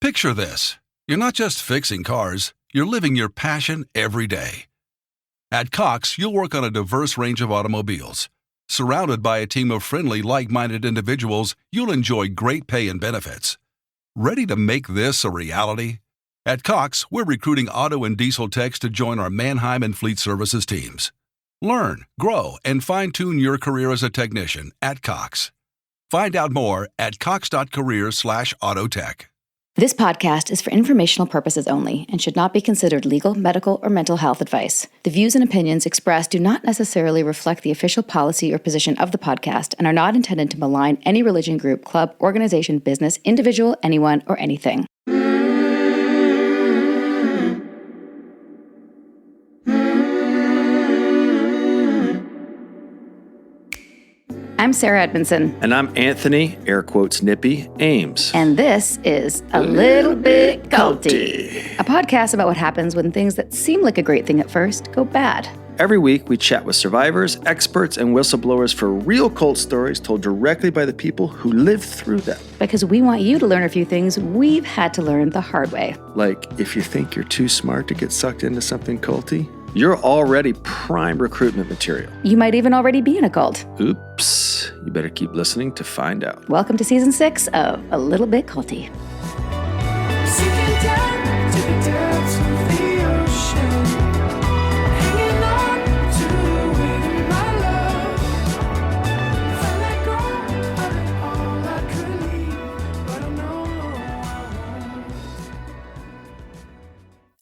Picture this. You're not just fixing cars, you're living your passion every day. At Cox, you'll work on a diverse range of automobiles. Surrounded by a team of friendly, like-minded individuals, you'll enjoy great pay and benefits. Ready to make this a reality? At Cox, we're recruiting auto and diesel techs to join our Mannheim and Fleet Services teams. Learn, grow, and fine-tune your career as a technician at Cox. Find out more at cox.careers/autotech. This podcast is for informational purposes only and should not be considered legal, medical, or mental health advice. The views and opinions expressed do not necessarily reflect the official policy or position of the podcast and are not intended to malign any religion, group, club, organization, business, individual, anyone, or anything. I'm Sarah Edmondson. And I'm Anthony, air quotes nippy, Ames. And this is A Little Bit Culty, a podcast about what happens when things that seem like a great thing at first go bad. Every week, we chat with survivors, experts, and whistleblowers for real cult stories told directly by the people who lived through them. Because we want you to learn a few things we've had to learn the hard way. Like, if you think you're too smart to get sucked into something culty, you're already prime recruitment material. You might even already be in a cult. Oops. You better keep listening to find out. Welcome to Season 6 of A Little Bit Culty.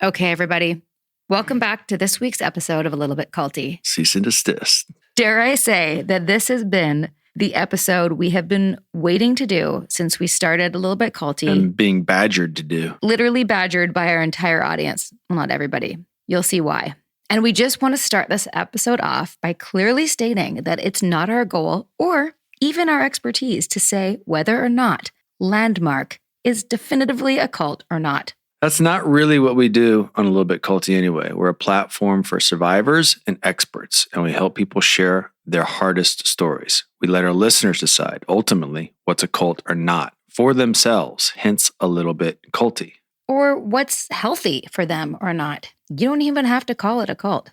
Okay, everybody. Welcome back to this week's episode of A Little Bit Culty. Cease and desist. Dare I say that this has been the episode we have been waiting to do since we started A Little Bit Culty. And being badgered to do. Literally badgered by our entire audience. Well, not everybody. You'll see why. And we just want to start this episode off by clearly stating that it's not our goal or even our expertise to say whether or not Landmark is definitively a cult or not. That's not really what we do on A Little Bit Culty anyway. We're a platform for survivors and experts, and we help people share their hardest stories. We let our listeners decide, ultimately, what's a cult or not for themselves, hence A Little Bit Culty. Or what's healthy for them or not. You don't even have to call it a cult.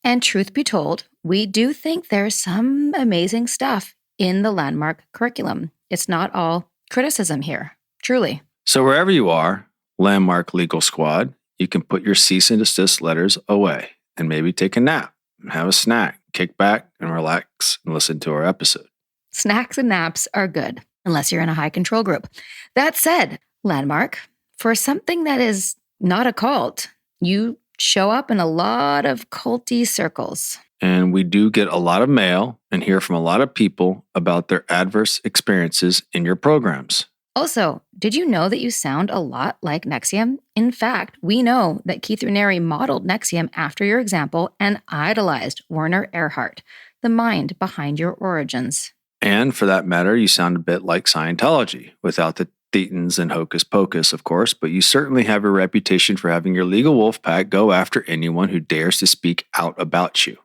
And truth be told, we do think there's some amazing stuff in the Landmark curriculum. It's not all criticism here, truly. So wherever you are, Landmark Legal Squad, you can put your cease and desist letters away and maybe take a nap, have a snack, kick back and relax and listen to our episode. Snacks and naps are good, unless you're in a high control group. That said, Landmark, for something that is not a cult, you show up in a lot of culty circles. And we do get a lot of mail and hear from a lot of people about their adverse experiences in your programs. Also, did you know that you sound a lot like NXIVM? In fact, we know that Keith Raniere modeled NXIVM after your example and idolized Werner Erhard, the mind behind your origins. And for that matter, you sound a bit like Scientology, without the thetans and hocus pocus, of course, but you certainly have a reputation for having your legal wolf pack go after anyone who dares to speak out about you.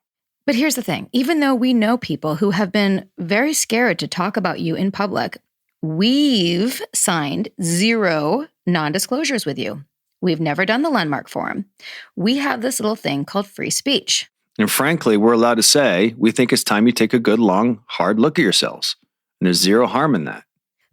But here's the thing. Even though we know people who have been very scared to talk about you in public, we've signed 0 non-disclosures with you. We've never done the Landmark Forum. We have this little thing called free speech. And frankly, we're allowed to say, we think it's time you take a good, long, hard look at yourselves. And there's 0 harm in that.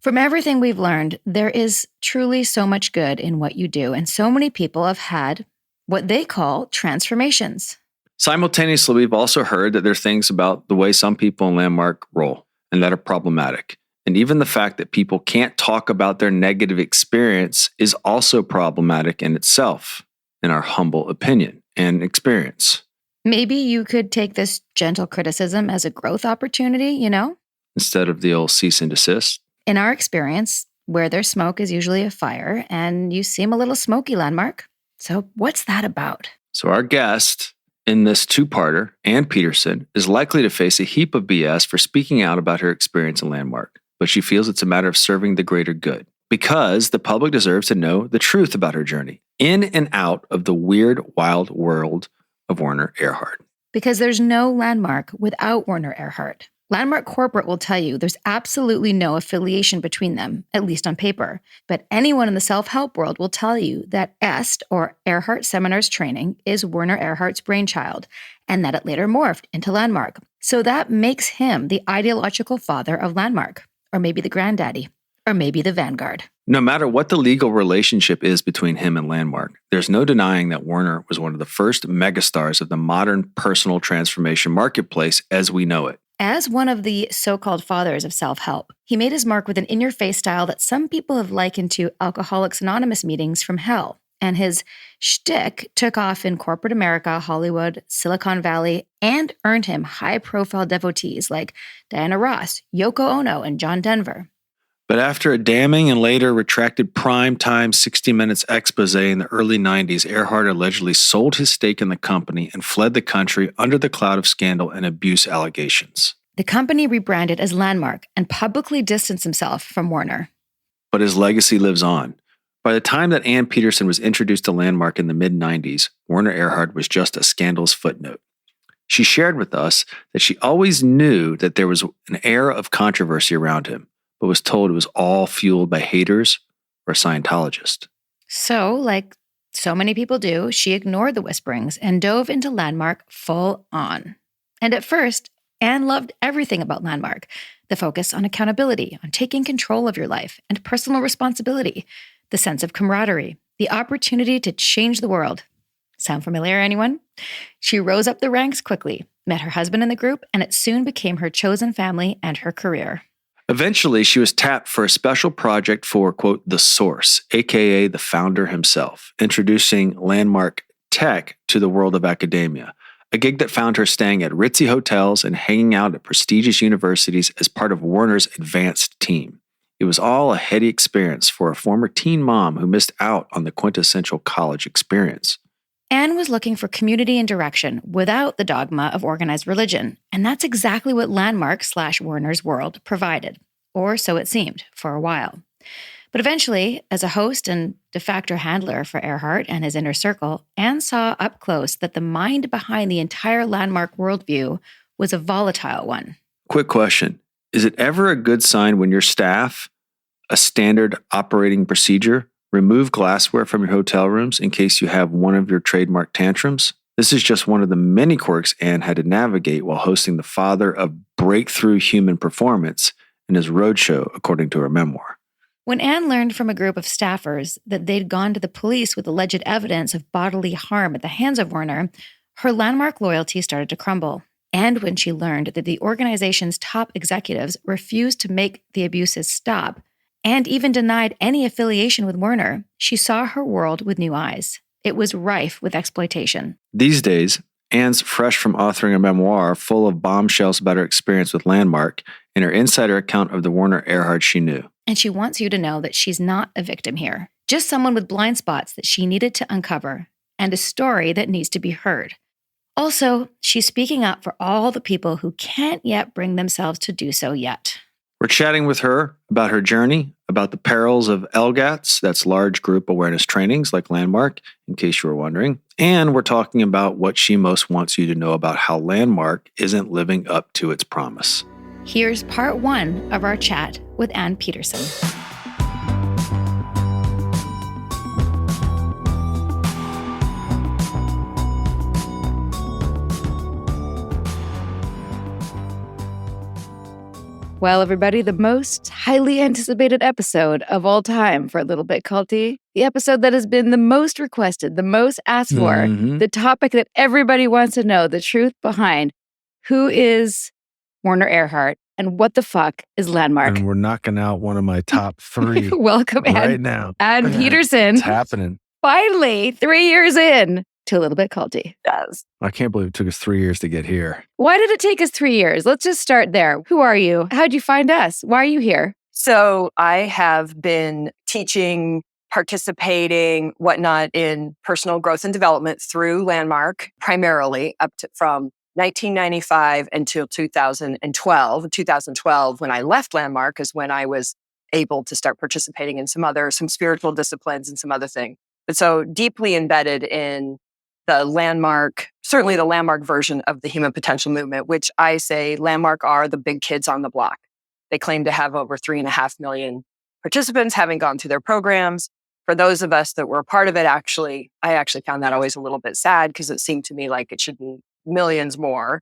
From everything we've learned, there is truly so much good in what you do. And so many people have had what they call transformations. Simultaneously, we've also heard that there are things about the way some people in Landmark roll and that are problematic. And even the fact that people can't talk about their negative experience is also problematic in itself, in our humble opinion and experience. Maybe you could take this gentle criticism as a growth opportunity, you know? Instead of the old cease and desist. In our experience, where there's smoke is usually a fire, and you seem a little smoky, Landmark. So what's that about? So our guest in this 2-parter, Ann Peterson, is likely to face a heap of BS for speaking out about her experience in Landmark. But she feels it's a matter of serving the greater good because the public deserves to know the truth about her journey in and out of the weird, wild world of Werner Erhard. Because there's no Landmark without Werner Erhard. Landmark Corporate will tell you there's absolutely no affiliation between them, at least on paper. But anyone in the self-help world will tell you that EST, or Erhard Seminars Training, is Werner Erhard's brainchild, and that it later morphed into Landmark. So that makes him the ideological father of Landmark, or maybe the granddaddy, or maybe the vanguard. No matter what the legal relationship is between him and Landmark, there's no denying that Werner was one of the first megastars of the modern personal transformation marketplace as we know it. As one of the so-called fathers of self-help, he made his mark with an in-your-face style that some people have likened to Alcoholics Anonymous meetings from hell. And his shtick took off in corporate America, Hollywood, Silicon Valley, and earned him high-profile devotees like Diana Ross, Yoko Ono, and John Denver. But after a damning and later retracted prime-time 60 Minutes expose in the early 90s, Erhard allegedly sold his stake in the company and fled the country under the cloud of scandal and abuse allegations. The company rebranded as Landmark and publicly distanced himself from Werner. But his legacy lives on. By the time that Ann Peterson was introduced to Landmark in the mid-90s, Werner Erhard was just a scandalous footnote. She shared with us that she always knew that there was an air of controversy around him, but was told it was all fueled by haters or a Scientologist. So, like so many people do, she ignored the whisperings and dove into Landmark full on. And at first, Anne loved everything about Landmark. The focus on accountability, on taking control of your life, and personal responsibility, the sense of camaraderie, the opportunity to change the world. Sound familiar, anyone? She rose up the ranks quickly, met her husband in the group, and it soon became her chosen family and her career. Eventually, she was tapped for a special project for, quote, the source, aka the founder himself, introducing Landmark Tech to the world of academia, a gig that found her staying at ritzy hotels and hanging out at prestigious universities as part of Werner's advanced team. It was all a heady experience for a former teen mom who missed out on the quintessential college experience. Anne was looking for community and direction without the dogma of organized religion, and that's exactly what Landmark/Werner's World provided, or so it seemed, for a while. But eventually, as a host and de facto handler for Erhard and his inner circle, Anne saw up close that the mind behind the entire Landmark worldview was a volatile one. Quick question. Is it ever a good sign when your staff, a standard operating procedure, remove glassware from your hotel rooms in case you have one of your trademark tantrums? This is just one of the many quirks Anne had to navigate while hosting the father of breakthrough human performance in his roadshow, according to her memoir. When Anne learned from a group of staffers that they'd gone to the police with alleged evidence of bodily harm at the hands of Werner, her Landmark loyalty started to crumble. And when she learned that the organization's top executives refused to make the abuses stop, and even denied any affiliation with Werner, she saw her world with new eyes. It was rife with exploitation. These days, Anne's fresh from authoring a memoir full of bombshells about her experience with Landmark and her insider account of the Werner Erhard she knew. And she wants you to know that she's not a victim here, just someone with blind spots that she needed to uncover, and a story that needs to be heard. Also, she's speaking up for all the people who can't yet bring themselves to do so yet. We're chatting with her about her journey, about the perils of LGATs, that's large group awareness trainings like Landmark, in case you were wondering. And we're talking about what she most wants you to know about how Landmark isn't living up to its promise. Here's part 1 of our chat with Ann Peterson. Well, everybody, the most highly anticipated episode of all time for A Little Bit Culty. The episode that has been the most requested, the most asked for, the topic that everybody wants to know, the truth behind who is Werner Erhard and what the fuck is Landmark. And we're knocking out one of my top 3 Welcome, right now. Ann Peterson. It's happening. Finally, 3 years in to A Little Bit Culty. Does. I can't believe it took us 3 years to get here. Why did it take us 3 years? Let's just start there. Who are you? How'd you find us? Why are you here? So I have been teaching, participating, whatnot in personal growth and development through Landmark, primarily up to from 1995 until 2012. 2012, when I left Landmark, is when I was able to start participating in some spiritual disciplines and some other things. But so deeply embedded in the landmark, certainly the landmark version of the human potential movement, which I say landmark are the big kids on the block. They claim to have over 3.5 million participants having gone through their programs. For those of us that were a part of it, I actually found that always a little bit sad because it seemed to me like it should be millions more.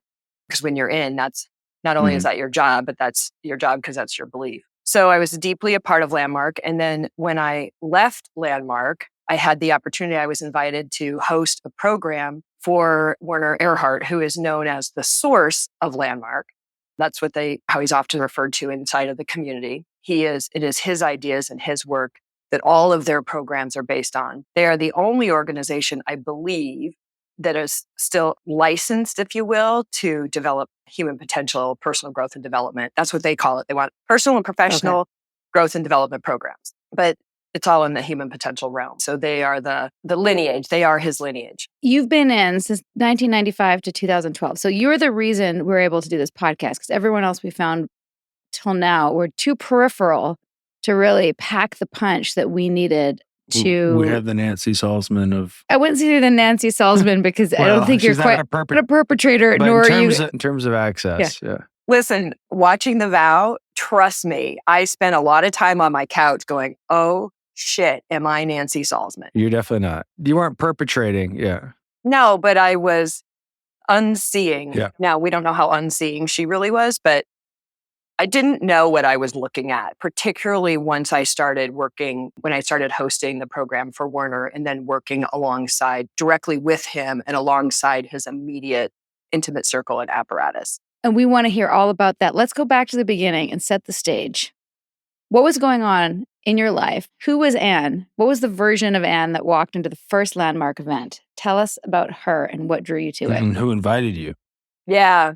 Because when you're in, that's not only is that your job, but that's your job because that's your belief. So I was deeply a part of Landmark. And then when I left Landmark, I had the opportunity, I was invited to host a program for Werner Erhard, who is known as the source of Landmark. That's how he's often referred to inside of the community. It is his ideas and his work that all of their programs are based on. They are the only organization, I believe, that is still licensed, if you will, to develop human potential, personal growth and development. That's what they call it. They want personal and professional growth and development programs. But it's all in the human potential realm. So they are the lineage. They are his lineage. You've been in since 1995 to 2012. So you're the reason we're able to do this podcast, because everyone else we found till now were too peripheral to really pack the punch that we needed to... We have the Nancy Salzman of... I wouldn't say you're the Nancy Salzman because I don't think you're quite a perpetrator, but nor in you... In terms of access, yeah. Listen, watching The Vow, trust me, I spent a lot of time on my couch going, oh, shit, am I Nancy Salzman? You're definitely not. You weren't perpetrating, yeah. No, but I was unseeing. Yeah. Now, we don't know how unseeing she really was, but I didn't know what I was looking at, particularly once I started when I started hosting the program for Werner and then working directly with him and alongside his immediate intimate circle and apparatus. And we want to hear all about that. Let's go back to the beginning and set the stage. What was going on in your life? Who was Anne? What was the version of Anne that walked into the first Landmark event? Tell us about her and what drew you to it. And who invited you? Yeah,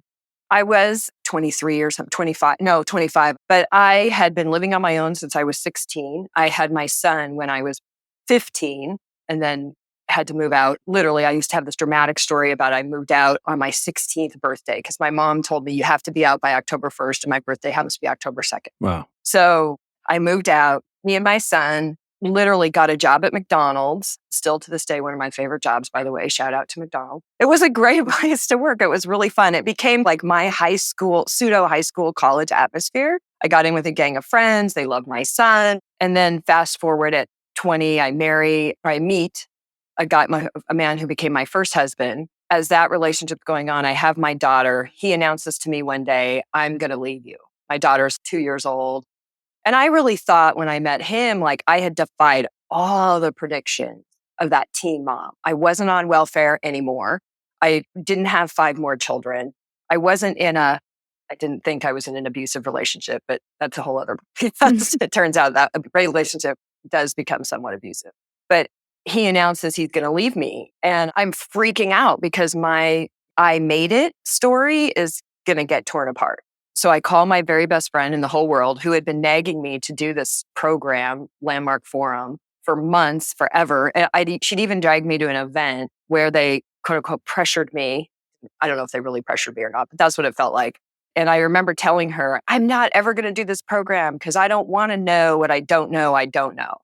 I was 23 or something, 25. But I had been living on my own since I was 16. I had my son when I was 15 and then had to move out. Literally, I used to have this dramatic story about I moved out on my 16th birthday because my mom told me you have to be out by October 1st and my birthday happens to be October 2nd. Wow. So I moved out. Me and my son literally got a job at McDonald's, still to this day, one of my favorite jobs, by the way. Shout out to McDonald's. It was a great place to work. It was really fun. It became like my pseudo high school college atmosphere. I got in with a gang of friends. They loved my son. And then fast forward at 20, I meet a man who became my first husband. As that relationship going on, I have my daughter. He announced this to me one day, I'm going to leave you. My daughter's 2 years old. And I really thought when I met him, like I had defied all the predictions of that teen mom. I wasn't on welfare anymore. I didn't have 5 more children. I didn't think I was in an abusive relationship, but that's a whole other, it turns out that a relationship does become somewhat abusive. But he announces he's going to leave me and I'm freaking out because my I made it story is going to get torn apart. So I call my very best friend in the whole world who had been nagging me to do this program, Landmark Forum, for months, forever. And she'd even dragged me to an event where they quote unquote pressured me. I don't know if they really pressured me or not, but that's what it felt like. And I remember telling her, I'm not ever going to do this program because I don't want to know what I don't know. I don't know.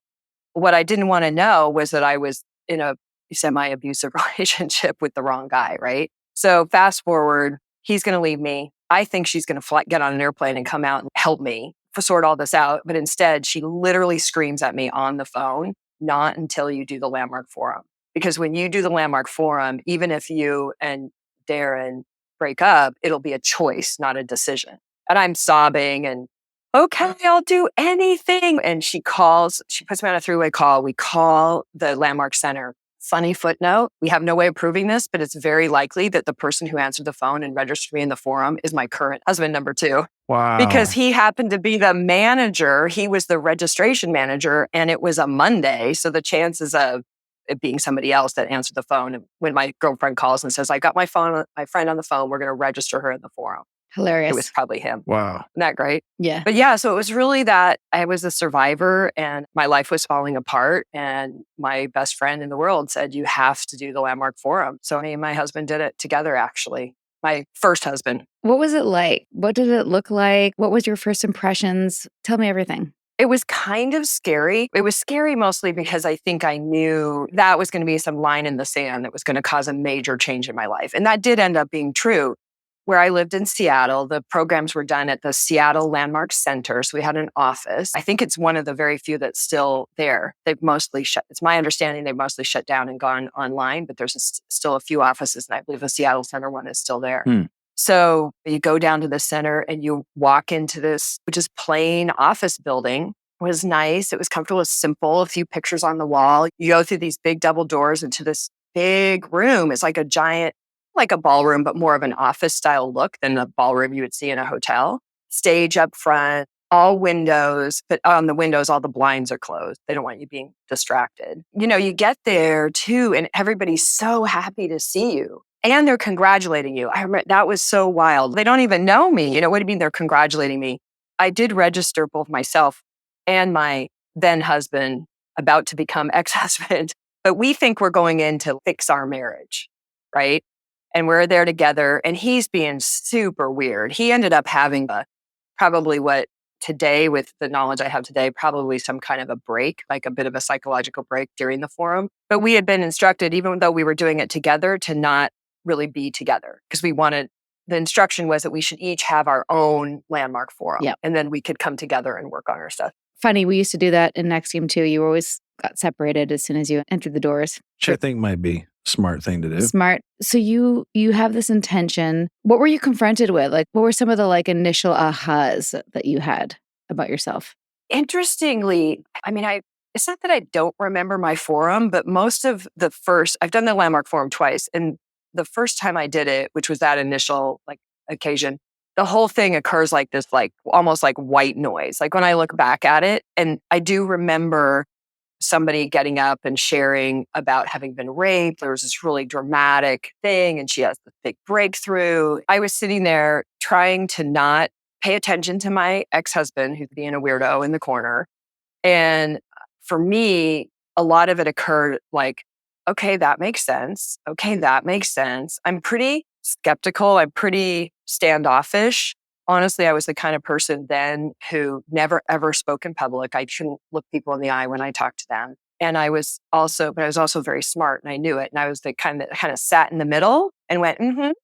What I didn't want to know was that I was in a semi-abusive relationship with the wrong guy, right? So fast forward, he's going to leave me. I think she's going to get on an airplane and come out and help me sort all this out. But instead, she literally screams at me on the phone, not until you do the Landmark Forum. Because when you do the Landmark Forum, even if you and Darren break up, it'll be a choice, not a decision. And I'm sobbing and, okay, I'll do anything. And she puts me on a 3-way call. We call the Landmark Center. Funny footnote, we have no way of proving this, but it's very likely that the person who answered the phone and registered me in the forum is my current husband, number 2. Wow. Because he happened to be the manager. He was the registration manager and it was a Monday. So the chances of it being somebody else that answered the phone, and when my girlfriend calls and says, I got my friend on the phone, we're going to register her in the forum. Hilarious. It was probably him. Wow. Isn't that great? Yeah. But yeah, so it was really that I was a survivor and my life was falling apart. And my best friend in the world said, you have to do the Landmark Forum. So me and my husband did it together, actually. My first husband. What was it like? What did it look like? What was your first impressions? Tell me everything. It was kind of scary. It was scary mostly because I think I knew that was going to be some line in the sand that was going to cause a major change in my life. And that did end up being true. Where I lived in Seattle, the programs were done at the Seattle Landmark Center. So we had an office. I think it's one of the very few that's still there. They've mostly shut, it's my understanding they've mostly shut down and gone online, but there's still a few offices. And I believe the Seattle Center one is still there. So you go down to the center and you walk into this, which is plain office building. It was nice. It was comfortable. It was simple. A few pictures on the wall. You go through these big double doors into this big room. It's like a giant, like a ballroom, but more of an office style look than a ballroom you would see in a hotel. Stage up front, all windows, but on the windows, all the blinds are closed. They don't want you being distracted. You get there too, and everybody's so happy to see you. And they're congratulating you. I remember that was so wild. They don't even know me. What do you mean they're congratulating me? I did register both myself and my then husband, about to become ex-husband, but we think we're going in to fix our marriage, right? And we're there together, and he's being super weird. He ended up having probably what today, with the knowledge I have today, probably some kind of a break, like a bit of a psychological break during the forum. But we had been instructed, even though we were doing it together, to not really be together, because the instruction was that we should each have our own landmark forum. Yep. And then we could come together and work on our stuff. Funny, we used to do that in Next Team too. You always got separated as soon as you entered the doors. Which I think might be a smart thing to do. Smart. So you have this intention. What were you confronted with? Like, what were some of the initial ahas that you had about yourself? Interestingly, it's not that I don't remember my forum, but most of I've done the landmark forum twice. And the first time I did it, which was that initial occasion, the whole thing occurs like this, almost like white noise. Like when I look back at it, and I do remember somebody getting up and sharing about having been raped. There was this really dramatic thing, and she has this big breakthrough. I was sitting there trying to not pay attention to my ex-husband, who's being a weirdo in the corner. And for me, a lot of it occurred like, okay, that makes sense. Okay, that makes sense. I'm pretty skeptical. I'm pretty standoffish. Honestly, I was the kind of person then who never, ever spoke in public. I couldn't look people in the eye when I talked to them. And I was also very smart, and I knew it. And I was the kind of sat in the middle and went,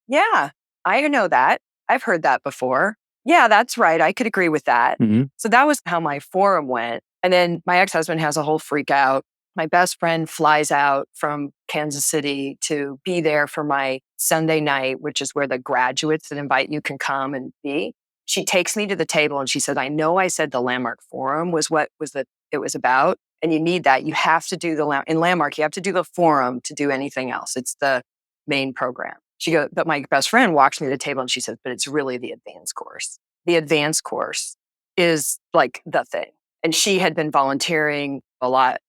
yeah, I know that. I've heard that before. Yeah, that's right. I could agree with that. Mm-hmm. So that was how my forum went. And then my ex-husband has a whole freak out. My best friend flies out from Kansas City to be there for my Sunday night, which is where the graduates that invite you can come and be. She takes me to the table and she said, I know I said the Landmark Forum was what it was about. And you need that. You have to do in Landmark, you have to do the forum to do anything else. It's the main program. She goes, but my best friend walks me to the table and she says, but it's really the advanced course. The advanced course is like the thing. And she had been volunteering a lot,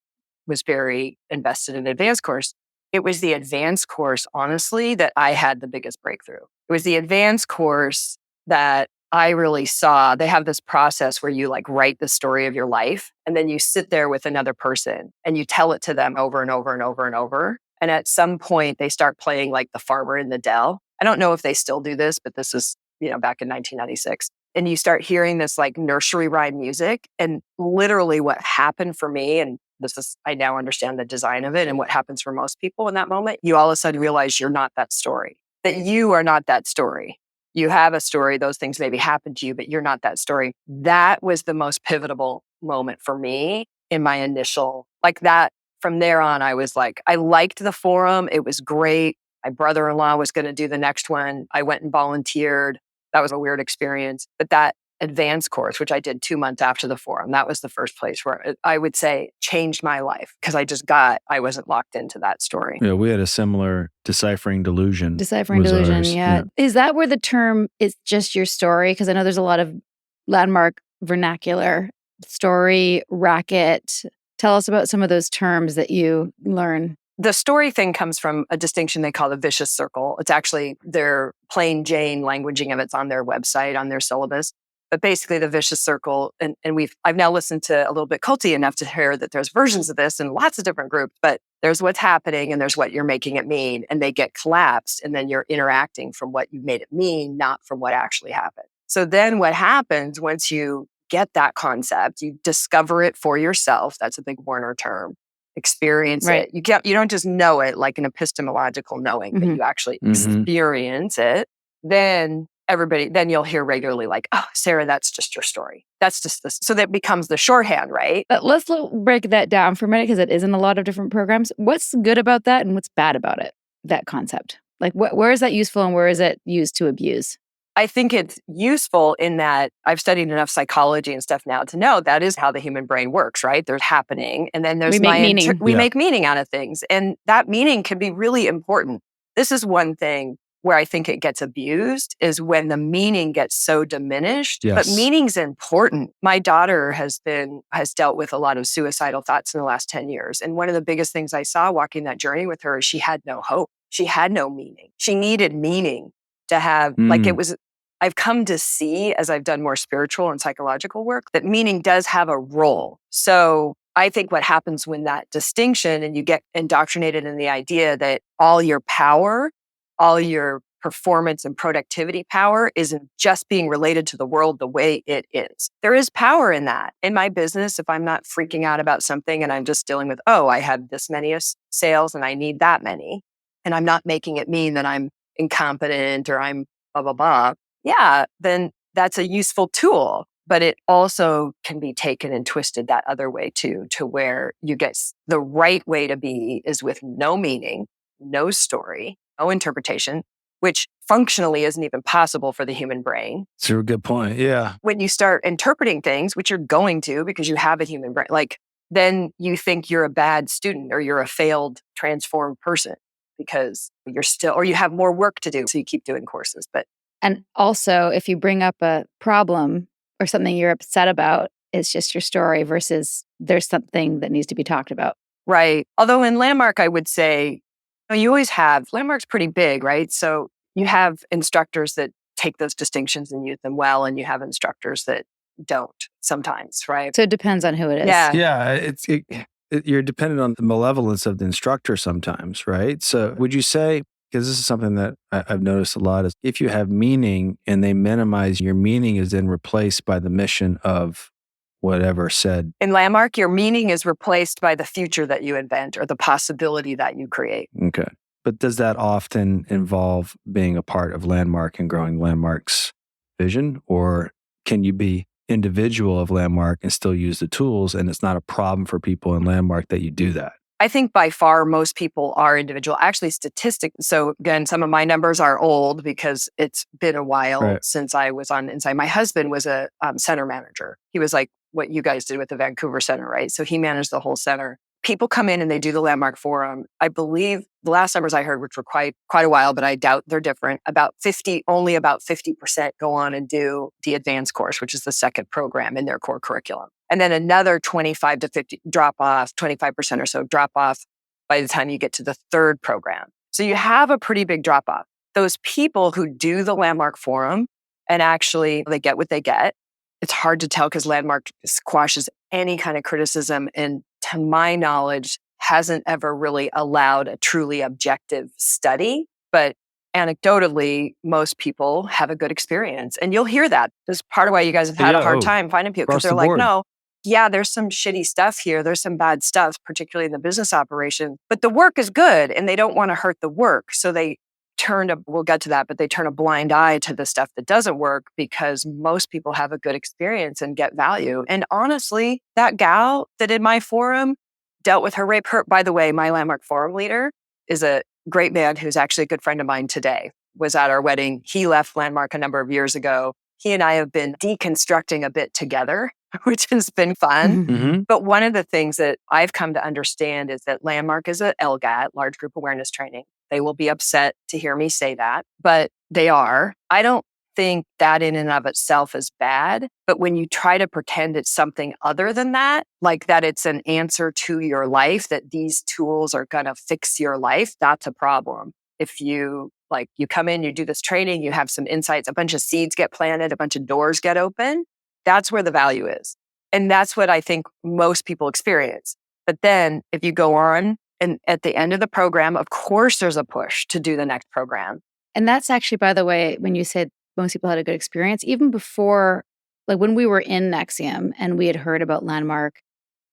was very invested in the advanced course. It was the advanced course, honestly, that I had the biggest breakthrough. It was the advanced course that I really saw. They have this process where you write the story of your life, and then you sit there with another person and you tell it to them over and over and over and over. And at some point they start playing the farmer in the dell. I don't know if they still do this, but this is, back in 1996. And you start hearing this nursery rhyme music. And literally what happened for me, and I now understand the design of it and what happens for most people in that moment, you all of a sudden realize you're not that story, that you are not that story. You have a story, those things maybe happened to you, but you're not that story. That was the most pivotal moment for me in my initial, that. From there on, I was I liked the forum. It was great. My brother-in-law was going to do the next one. I went and volunteered. That was a weird experience. But that advanced course, which I did 2 months after the forum, that was the first place where I would say changed my life, because I wasn't locked into that story. Yeah, we had a similar deciphering delusion. Deciphering delusion, ours. yeah. Is that where the term "it's just your story"? Because I know there's a lot of landmark vernacular, story, racket. Tell us about some of those terms that you learn. The story thing comes from a distinction they call the vicious circle. It's actually their plain Jane languaging of it's on their website, on their syllabus. But basically the vicious circle, and I've now listened to a little bit culty enough to hear that there's versions of this in lots of different groups, but there's what's happening and there's what you're making it mean, and they get collapsed, and then you're interacting from what you made it mean, not from what actually happened. So then what happens once you get that concept, you discover it for yourself. That's a big Warner term. Experience Right. it. You don't just know it like an epistemological knowing, but you actually experience it. Then you'll hear regularly like, oh, Sarah, that's just your story. That's just this. So that becomes the shorthand, right? But let's break that down for a minute because it is in a lot of different programs. What's good about that and what's bad about it, that concept? Like where is that useful and where is it used to abuse? I think it's useful in that I've studied enough psychology and stuff now to know that is how the human brain works, right? There's happening. And then there's We make meaning. we make meaning out of things. And that meaning can be really important. This is one thing where I think it gets abused is when the meaning gets so diminished. Yes. But meaning's important. My daughter has dealt with a lot of suicidal thoughts in the last 10 years. And one of the biggest things I saw walking that journey with her is she had no hope. She had no meaning. She needed meaning to have, I've come to see as I've done more spiritual and psychological work that meaning does have a role. So I think what happens when that distinction and you get indoctrinated in the idea that all your power, all your performance and productivity power isn't just being related to the world the way it is. There is power in that. In my business, if I'm not freaking out about something and I'm just dealing with, I have this many sales and I need that many, and I'm not making it mean that I'm incompetent or I'm blah, blah, blah. Yeah, then that's a useful tool, but it also can be taken and twisted that other way too, to where you get the right way to be is with no meaning, no story, no interpretation, which functionally isn't even possible for the human brain. That's a good point. Yeah. When you start interpreting things, which you're going to because you have a human brain, then you think you're a bad student or you're a failed transformed person because you have more work to do. So you keep doing courses, And also, if you bring up a problem or something you're upset about, it's just your story versus there's something that needs to be talked about. Right. Although in Landmark, I would say, you always have, Landmark's pretty big, right? So you have instructors that take those distinctions and use them well, and you have instructors that don't sometimes, right? So it depends on who it is. Yeah. Yeah. You're dependent on the malevolence of the instructor sometimes, right? So would you say, because this is something that I've noticed a lot, is if you have meaning and they minimize your meaning is then replaced by the mission of whatever said. In Landmark, your meaning is replaced by the future that you invent or the possibility that you create. Okay. But does that often involve being a part of Landmark and growing Landmark's vision? Or can you be individual of Landmark and still use the tools and it's not a problem for people in Landmark that you do that? I think by far most people are individual. Actually, so again, some of my numbers are old because it's been a while since I was on Inside. My husband was a center manager. He was like what you guys did with the Vancouver Center, right? So he managed the whole center. People come in and they do the Landmark Forum. I believe the last numbers I heard, which were quite a while, but I doubt they're different. Only about 50% go on and do the advanced course, which is the second program in their core curriculum. And then another 25 to 50 drop off, 25% or so drop off by the time you get to the third program. So you have a pretty big drop off. Those people who do the Landmark Forum and actually they get what they get, it's hard to tell because Landmark squashes any kind of criticism and to my knowledge hasn't ever really allowed a truly objective study. But anecdotally, most people have a good experience. And you'll hear that. That's part of why you guys have had a hard time finding people because they're like, no, yeah, there's some shitty stuff here. There's some bad stuff, particularly in the business operation, but the work is good and they don't want to hurt the work. So we'll get to that, but they turn a blind eye to the stuff that doesn't work because most people have a good experience and get value. And honestly, that gal that did my forum dealt with her rape. By the way, my Landmark Forum leader is a great man who's actually a good friend of mine today, was at our wedding. He left Landmark a number of years ago. He and I have been deconstructing a bit together, which has been fun. Mm-hmm. But one of the things that I've come to understand is that Landmark is a LGAT, large group awareness training. They will be upset to hear me say that, but they are. I don't think that in and of itself is bad. But when you try to pretend it's something other than that, like that it's an answer to your life, that these tools are going to fix your life, that's a problem. If you come in, you do this training, you have some insights, a bunch of seeds get planted, a bunch of doors get open, that's where the value is. And that's what I think most people experience. But then if you go on and at the end of the program, of course, there's a push to do the next program. And that's actually, by the way, when you said most people had a good experience, even before, Like when we were in Nexium and we had heard about Landmark,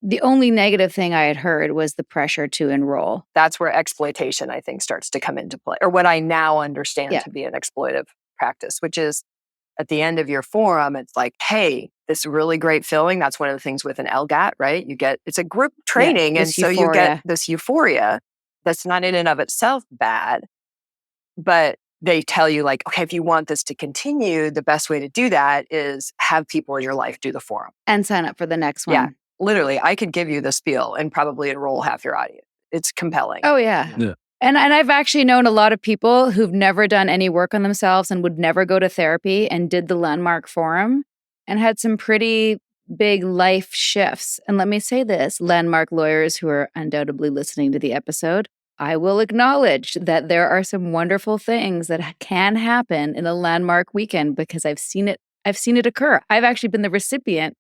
the only negative thing I had heard was the pressure to enroll. That's where exploitation, I think, starts to come into play, or what I now understand to be an exploitive practice, which is at the end of your forum, it's like, hey, this really great feeling. That's one of the things with an LGAT, right? It's a group training. And so you get this euphoria that's not in and of itself bad, but they tell you like, okay, if you want this to continue, the best way to do that is have people in your life do the forum. And sign up for the next one. Yeah, literally, I could give you the spiel and probably enroll half your audience. It's compelling. Oh, yeah. And I've actually known a lot of people who've never done any work on themselves and would never go to therapy and did the Landmark Forum and had some pretty big life shifts. And let me say this, Landmark lawyers who are undoubtedly listening to the episode, I will acknowledge that there are some wonderful things that can happen in a Landmark weekend because I've seen it occur. I've actually been the recipient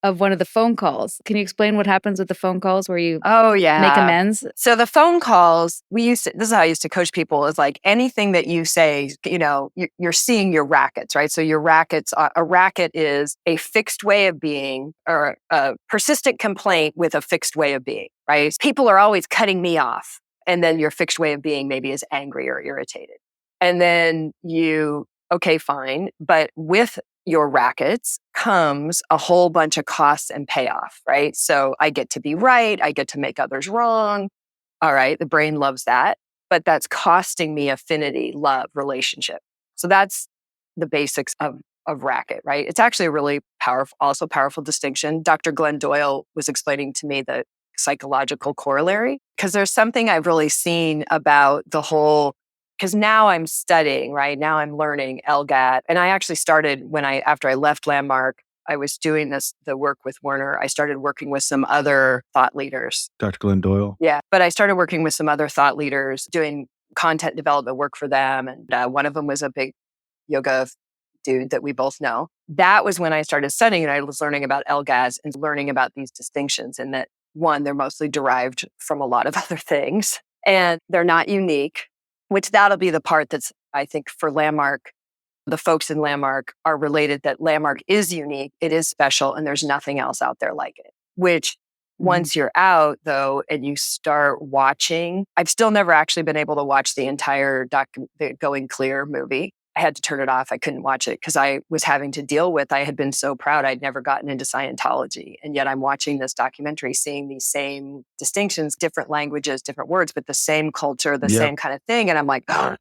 of one of the phone calls. Can you explain what happens with the phone calls where you make amends? So the phone calls, this is how I used to coach people, is like anything that you say, you're seeing your rackets, right? So your rackets, a racket is a fixed way of being or a persistent complaint with a fixed way of being, right? People are always cutting me off. And then your fixed way of being maybe is angry or irritated. And then okay, fine. But with your rackets comes a whole bunch of costs and payoff, right? So I get to be right. I get to make others wrong. All right. The brain loves that, but that's costing me affinity, love, relationship. So that's the basics of racket, right? It's actually a really powerful distinction. Dr. Glenn Doyle was explaining to me the psychological corollary, because there's something I've really seen about the whole, because now I'm studying, right? Now I'm learning LGAT. And I actually started after I left Landmark, I was doing the work with Werner. I started working with some other thought leaders. Dr. Glenn Doyle. Yeah. But I started working with some other thought leaders, doing content development work for them. And one of them was a big yoga dude that we both know. That was when I started studying, and I was learning about LGATs and learning about these distinctions, and that one, they're mostly derived from a lot of other things, and they're not unique, which that'll be the part that's, I think, for Landmark, the folks in Landmark are related, that Landmark is unique, it is special, and there's nothing else out there like it. Which once you're out, though, and you start watching, I've still never actually been able to watch the entire the Going Clear movie. I had to turn it off. I couldn't watch it because I was having to deal with, I had been so proud I'd never gotten into Scientology. And yet I'm watching this documentary, seeing these same distinctions, different languages, different words, but the same culture, the same kind of thing. And I'm like, oh,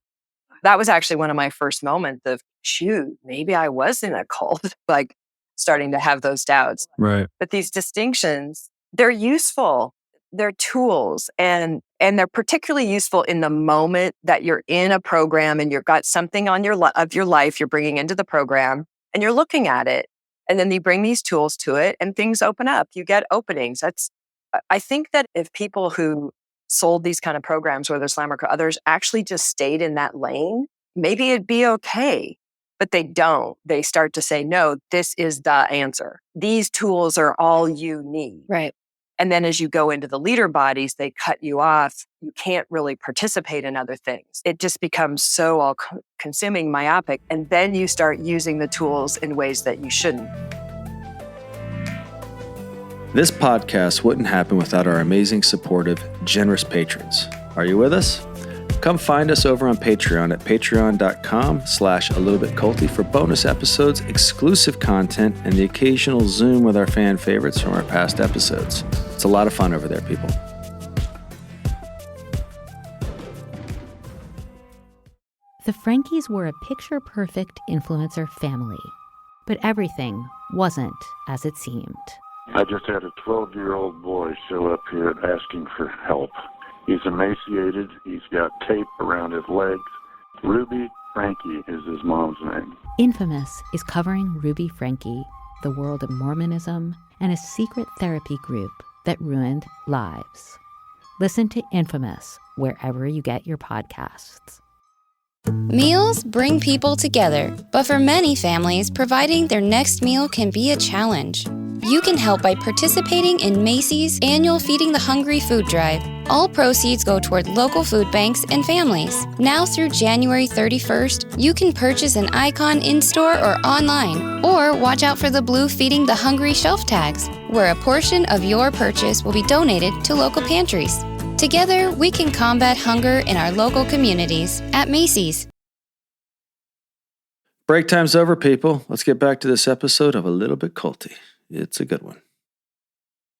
that was actually one of my first moments of, shoot, maybe I was in a cult, like starting to have those doubts. Right. But these distinctions, they're useful. They're tools, and they're particularly useful in the moment that you're in a program and you've got something on your life you're bringing into the program and you're looking at it, and then you bring these tools to it and things open up. You get openings. I think that if people who sold these kind of programs, whether it's Landmark or others, actually just stayed in that lane, maybe it'd be okay. But they don't. They start to say, no, this is the answer. These tools are all you need. Right. And then as you go into the leader bodies, they cut you off. You can't really participate in other things. It just becomes so all-consuming, myopic. And then you start using the tools in ways that you shouldn't. This podcast wouldn't happen without our amazing, supportive, generous patrons. Are you with us? Come find us over on Patreon at patreon.com/alittlebitculty for bonus episodes, exclusive content, and the occasional Zoom with our fan favorites from our past episodes. It's a lot of fun over there, people. The Frankies were a picture-perfect influencer family, but everything wasn't as it seemed. I just had a 12-year-old boy show up here asking for help. He's emaciated. He's got tape around his legs. Ruby Frankie is his mom's name. Infamous is covering Ruby Frankie, the world of Mormonism, and a secret therapy group that ruined lives. Listen to Infamous wherever you get your podcasts. Meals bring people together, but for many families, providing their next meal can be a challenge. You can help by participating in Macy's annual Feeding the Hungry food drive. All proceeds go toward local food banks and families. Now through January 31st, you can purchase an icon in-store or online, or watch out for the blue Feeding the Hungry shelf tags, where a portion of your purchase will be donated to local pantries. Together, we can combat hunger in our local communities at Macy's. Break time's over, people. Let's get back to this episode of A Little Bit Culty. It's a good one.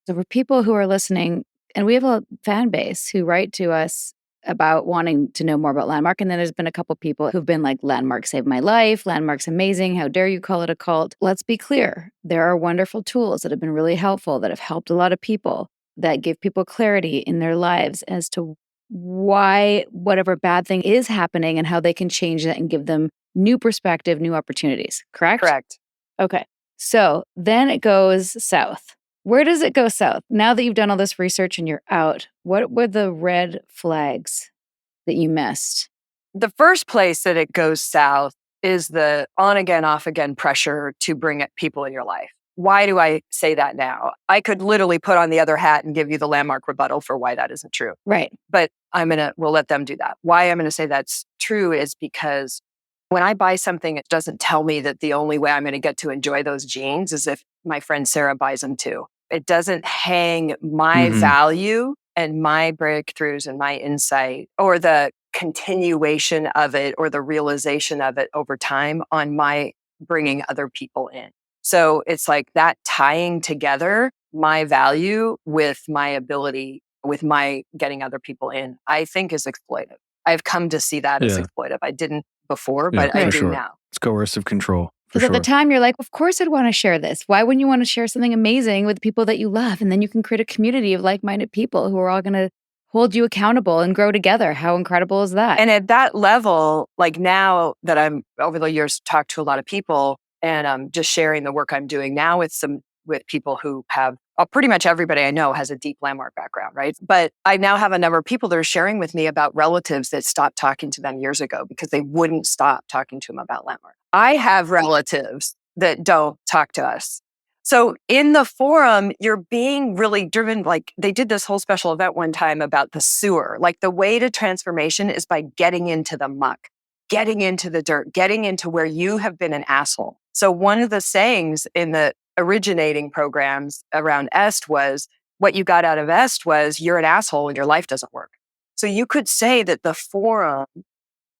So for people who are listening, and we have a fan base who write to us about wanting to know more about Landmark. And then there's been a couple people who've been like, Landmark saved my life. Landmark's amazing. How dare you call it a cult? Let's be clear. There are wonderful tools that have been really helpful, that have helped a lot of people, that give people clarity in their lives as to why whatever bad thing is happening and how they can change that and give them new perspective, new opportunities. Correct? Correct. Okay. So then it goes south. Where does it go south? Now that you've done all this research and you're out, what were the red flags that you missed? The first place that it goes south is the on again, off again pressure to bring people in your life. Why do I say that now? I could literally put on the other hat and give you the Landmark rebuttal for why that isn't true. Right. But we'll let them do that. Why I'm going to say that's true is because when I buy something, it doesn't tell me that the only way I'm going to get to enjoy those jeans is if my friend Sarah buys them too. It doesn't hang my value and my breakthroughs and my insight or the continuation of it or the realization of it over time on my bringing other people in. So it's like that tying together my value with my ability, with my getting other people in, I think is exploitive. I've come to see that as exploitive. I didn't before, but I do now. It's coercive control. Because at the time you're like, of course I'd want to share this. Why wouldn't you want to share something amazing with people that you love? And then you can create a community of like-minded people who are all going to hold you accountable and grow together. How incredible is that? And at that level, like now that I'm over the years talked to a lot of people and I'm just sharing the work I'm doing now with people who have pretty much everybody I know has a deep Landmark background, right? But I now have a number of people that are sharing with me about relatives that stopped talking to them years ago because they wouldn't stop talking to them about Landmark. I have relatives that don't talk to us. So in the forum, you're being really driven. Like they did this whole special event one time about the sewer. Like the way to transformation is by getting into the muck, getting into the dirt, getting into where you have been an asshole. So one of the sayings in the originating programs around EST was, what you got out of EST was you're an asshole and your life doesn't work. So you could say that the forum,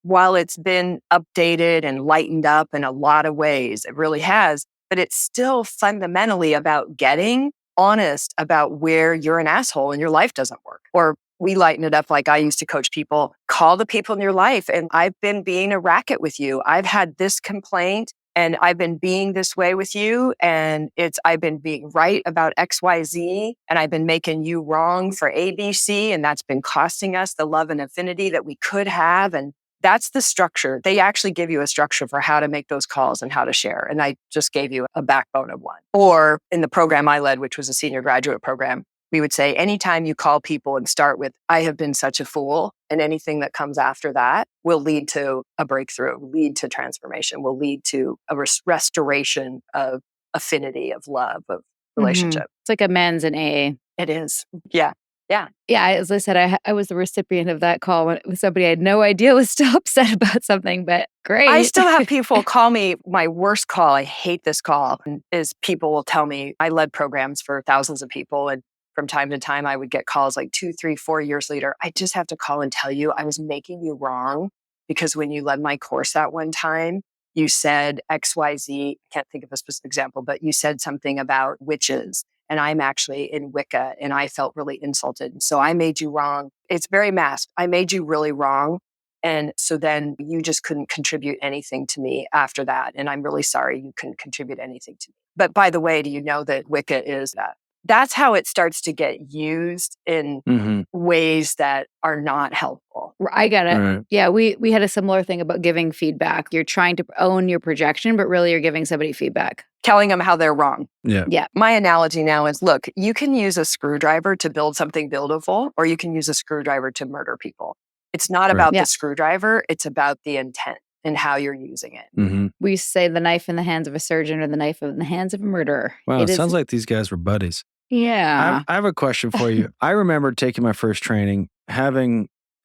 while it's been updated and lightened up in a lot of ways, it really has, but it's still fundamentally about getting honest about where you're an asshole and your life doesn't work. Or we lighten it up like I used to coach people, call the people in your life. And I've been being a racket with you. I've had this complaint and I've been being this way with you. And I've been being right about XYZ and I've been making you wrong for ABC. And that's been costing us the love and affinity that we could have. And that's the structure. They actually give you a structure for how to make those calls and how to share. And I just gave you a backbone of one. Or in the program I led, which was a senior graduate program, we would say, anytime you call people and start with, I have been such a fool, and anything that comes after that will lead to a breakthrough, lead to transformation, will lead to a restoration of affinity, of love, of relationship. It's like amends in AA. It is. Yeah. Yeah. Yeah. As I said, I was the recipient of that call with somebody I had no idea was still upset about something, but great. I still have people call me. My worst call, I hate this call, is people will tell me, I led programs for thousands of people. And from time to time, I would get calls like 2, 3, 4 years later. I just have to call and tell you I was making you wrong because when you led my course that one time, you said XYZ. I can't think of a specific example, but you said something about witches. And I'm actually in Wicca and I felt really insulted. So I made you wrong. It's very masked. I made you really wrong. And so then you just couldn't contribute anything to me after that. And I'm really sorry you couldn't contribute anything to me. But by the way, do you know that Wicca is that? That's how it starts to get used in ways that are not helpful. I get it. Right. Yeah, we had a similar thing about giving feedback. You're trying to own your projection, but really you're giving somebody feedback. Telling them how they're wrong. Yeah. Yeah. My analogy now is, look, you can use a screwdriver to build something beautiful, or you can use a screwdriver to murder people. It's not Right. about Yeah. the screwdriver. It's about the intent and how you're using it. Mm-hmm. We used to say the knife in the hands of a surgeon or the knife in the hands of a murderer. Wow, it is, sounds like these guys were buddies. yeah. I have a question for you. I remember taking my first training,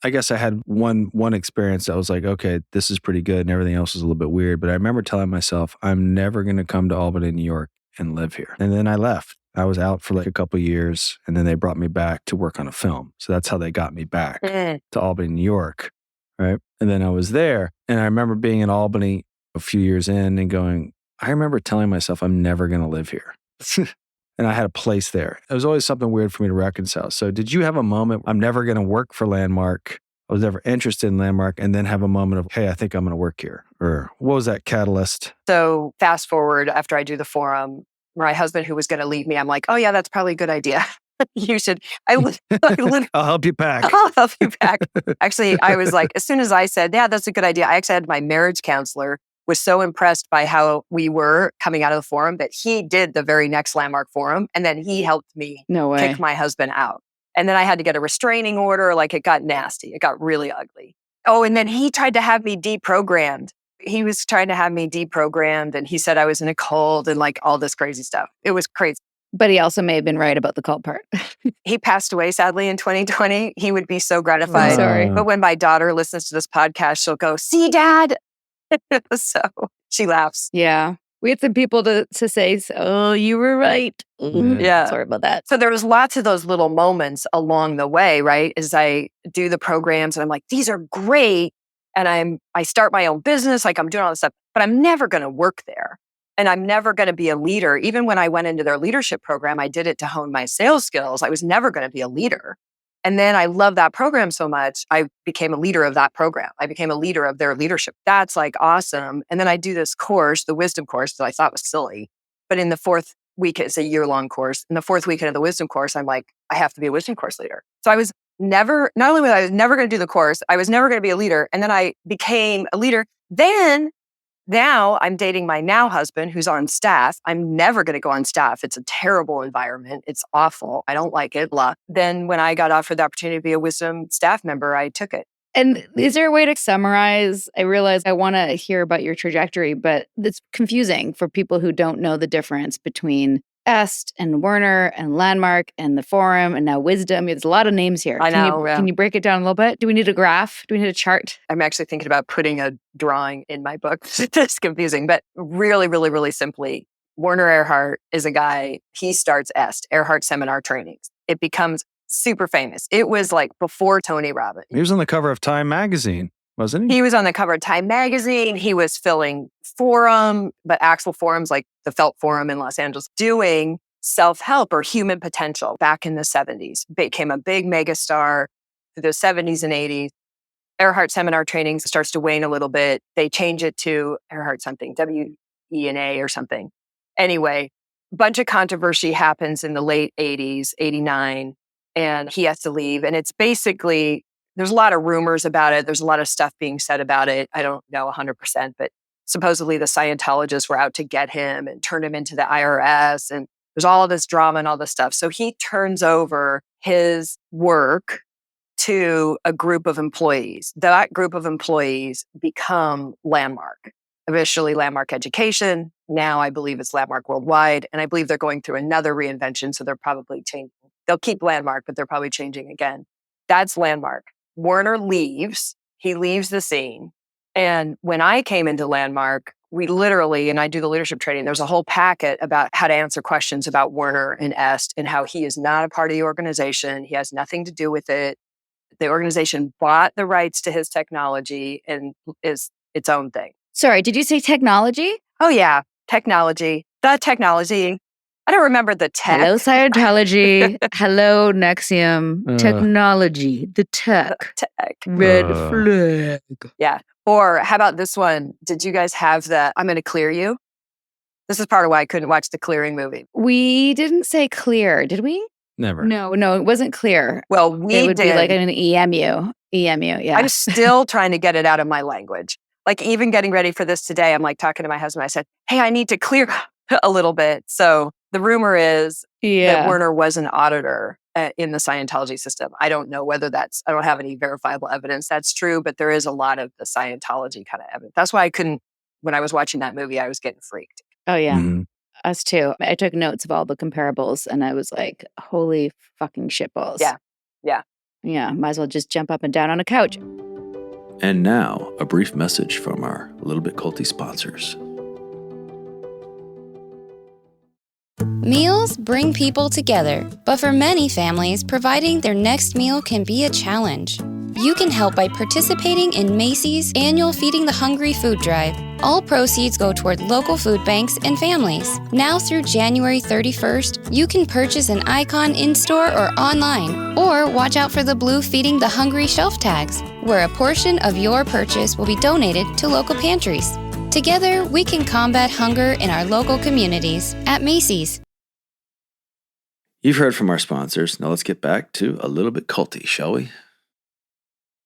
I guess I had one experience that was like, okay, this is pretty good and everything else is a little bit weird. But I remember telling myself, I'm never going to come to Albany, New York and live here. And then I left. I was out for like a couple of years and then they brought me back to work on a film. So that's how they got me back to Albany, New York. Right. And then I was there and I remember being in Albany a few years in and going, I remember telling myself, I'm never going to live here. And I had a place there. It was always something weird for me to reconcile. So did you have a moment, I'm never going to work for Landmark? I was never interested in Landmark, and then have a moment of, hey, I think I'm going to work here? Or what was that catalyst? So fast forward after I do the forum, my husband who was going to leave me, I'm like, oh yeah, that's probably a good idea. You should, I'll help you pack. I'll help you pack. Actually, I was like, as soon as I said, yeah, that's a good idea. I actually had my marriage counselor was so impressed by how we were coming out of the forum that he did the very next Landmark forum. And then he helped me kick my husband out. And then I had to get a restraining order. Like it got nasty. It got really ugly. Oh, and then he tried to have me deprogrammed. He was trying to have me deprogrammed and he said I was in a cult and like all this crazy stuff. It was crazy. But he also may have been right about the cult part. He passed away, sadly, in 2020. He would be so gratified. Sorry. But when my daughter listens to this podcast, she'll go, see, Dad? So she laughs. Yeah. We had some people to say, oh, you were right. Yeah. Sorry about that. So there was lots of those little moments along the way, right? As I do the programs and I'm like, these are great. And I start my own business, like I'm doing all this stuff, but I'm never going to work there. And I'm never going to be a leader. Even when I went into their leadership program, I did it to hone my sales skills. I was never going to be a leader. And then I love that program so much, I became a leader of that program. I became a leader of their leadership. That's like awesome. And then I do this course, the wisdom course, that I thought was silly. But in the fourth week, it's a year-long course. In the fourth weekend of the wisdom course, I'm like, I have to be a wisdom course leader. So I was never, not only was I never going to do the course, I was never going to be a leader. And then I became a leader. Then now I'm dating my now husband who's on staff. I'm never going to go on staff. It's a terrible environment. It's awful. I don't like it. Then when I got offered the opportunity to be a wisdom staff member, I took it. And is there a way to summarize? I realize I want to hear about your trajectory, but it's confusing for people who don't know the difference between Est and Werner and Landmark and the Forum and now Wisdom. There's a lot of names here. I know. Can you break it down a little bit? Do we need a graph? Do we need a chart? I'm actually thinking about putting a drawing in my book. It's confusing, but really, really, really simply, Werner Erhard is a guy, he starts Est, Erhard Seminar Trainings. It becomes super famous. It was like before Tony Robbins. He was on the cover of Time magazine, wasn't he? He was on the cover of Time magazine. He was filling forum, but actual forums like the Felt Forum in Los Angeles, doing self-help or human potential back in the 70s. Became a big megastar through the 70s and 80s. Erhard Seminar Trainings starts to wane a little bit. They change it to Erhard something, W-E-N-A or something. Anyway, a bunch of controversy happens in the late 80s, 89, and he has to leave. And it's basically, there's a lot of rumors about it. There's a lot of stuff being said about it. I don't know 100%, but supposedly the Scientologists were out to get him and turn him into the IRS. And there's all of this drama and all this stuff. So he turns over his work to a group of employees. That group of employees become Landmark. Initially Landmark Education. Now I believe it's Landmark Worldwide. And I believe they're going through another reinvention. So they're probably changing. They'll keep Landmark, but they're probably changing again. That's Landmark. Werner leaves. He leaves the scene. And when I came into Landmark, we literally, and I do the leadership training, there's a whole packet about how to answer questions about Werner and Est and how he is not a part of the organization. He has nothing to do with it. The organization bought the rights to his technology and is its own thing. Sorry, did you say technology? Oh, yeah. Technology. The technology. I don't remember the tech. Hello, Scientology. Hello, Nexium. Technology. The tech. Tech. Red flag. Yeah. Or how about this one? Did you guys have the I'm going to clear you? This is part of why I couldn't watch the Clearing movie. We didn't say clear, did we? Never. No, it wasn't clear. Well, we it would did. be like an EMU. Yeah. I'm still trying to get it out of my language. Like even getting ready for this today, I'm like talking to my husband. I said, hey, I need to clear a little bit. So the rumor is that Werner was an auditor in the Scientology system. I don't know whether I don't have any verifiable evidence that's true, but there is a lot of the Scientology kind of evidence. That's why when I was watching that movie, I was getting freaked. Oh, yeah. Mhm. Us too. I took notes of all the comparables and I was like, holy fucking shitballs. Yeah. Yeah. Yeah. Might as well just jump up and down on a couch. And now, a brief message from our Little Bit Culty sponsors. Meals bring people together, but for many families, providing their next meal can be a challenge. You can help by participating in Macy's annual Feeding the Hungry food drive. All proceeds go toward local food banks and families. Now through January 31st, you can purchase an icon in-store or online, or watch out for the blue Feeding the Hungry shelf tags, where a portion of your purchase will be donated to local pantries. Together, we can combat hunger in our local communities at Macy's. You've heard from our sponsors. Now let's get back to a Little Bit Culty, shall we?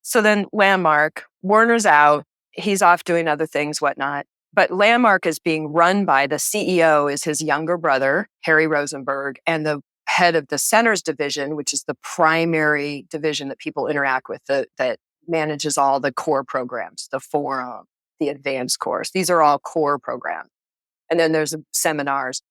So then Landmark, Warner's out. He's off doing other things, whatnot. But Landmark is being run by the CEO is his younger brother, Harry Rosenberg, and the head of the Centers Division, which is the primary division that people interact with, that manages all the core programs, the forum, the advanced course. These are all core programs. And then there's seminars.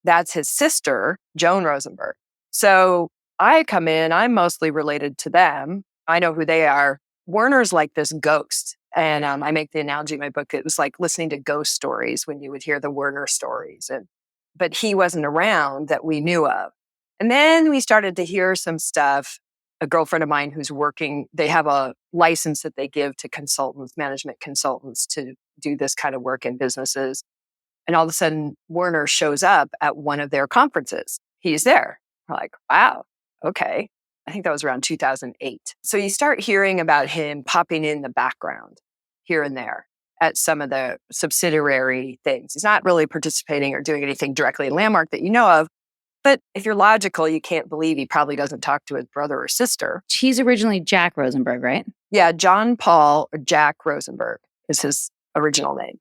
That's his sister, Joan Rosenberg. So I come in, I'm mostly related to them. I know who they are. Warner's like this ghost. And I make the analogy in my book, it was like listening to ghost stories when you would hear the Werner stories. But he wasn't around that we knew of. And then we started to hear some stuff. A girlfriend of mine who's working, they have a license that they give to consultants, management consultants, to do this kind of work in businesses. And all of a sudden, Werner shows up at one of their conferences. He's there. We're like, wow, okay. I think that was around 2008. So you start hearing about him popping in the background here and there at some of the subsidiary things. He's not really participating or doing anything directly in Landmark that you know of. But if you're logical, you can't believe he probably doesn't talk to his brother or sister. He's originally Jack Rosenberg, right? Yeah, John Paul or Jack Rosenberg is his original name.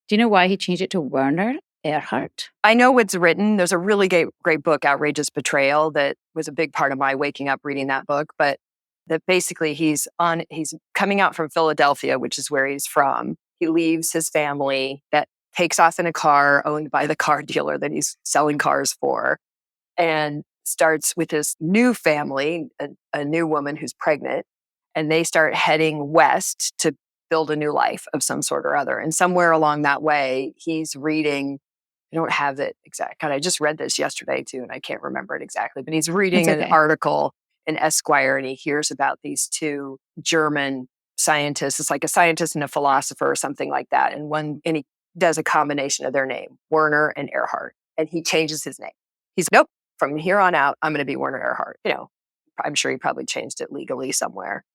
Do you know why he changed it to Werner Erhard? I know what's written. There's a really great book, Outrageous Betrayal, that was a big part of my waking up reading that book. But that basically he's coming out from Philadelphia, which is where he's from. He leaves his family, that takes off in a car owned by the car dealer that he's selling cars for, and starts with his new family, a new woman who's pregnant, and they start heading west to build a new life of some sort or other. And somewhere along that way, he's reading, I don't have it exact. God, I just read this yesterday too, and I can't remember it exactly, but he's reading an article in Esquire, and he hears about these two German scientists. It's like a scientist and a philosopher or something like that. And he does a combination of their name, Werner and Erhard. And he changes his name. He's, nope, from here on out, I'm going to be Werner Erhard. I'm sure he probably changed it legally somewhere,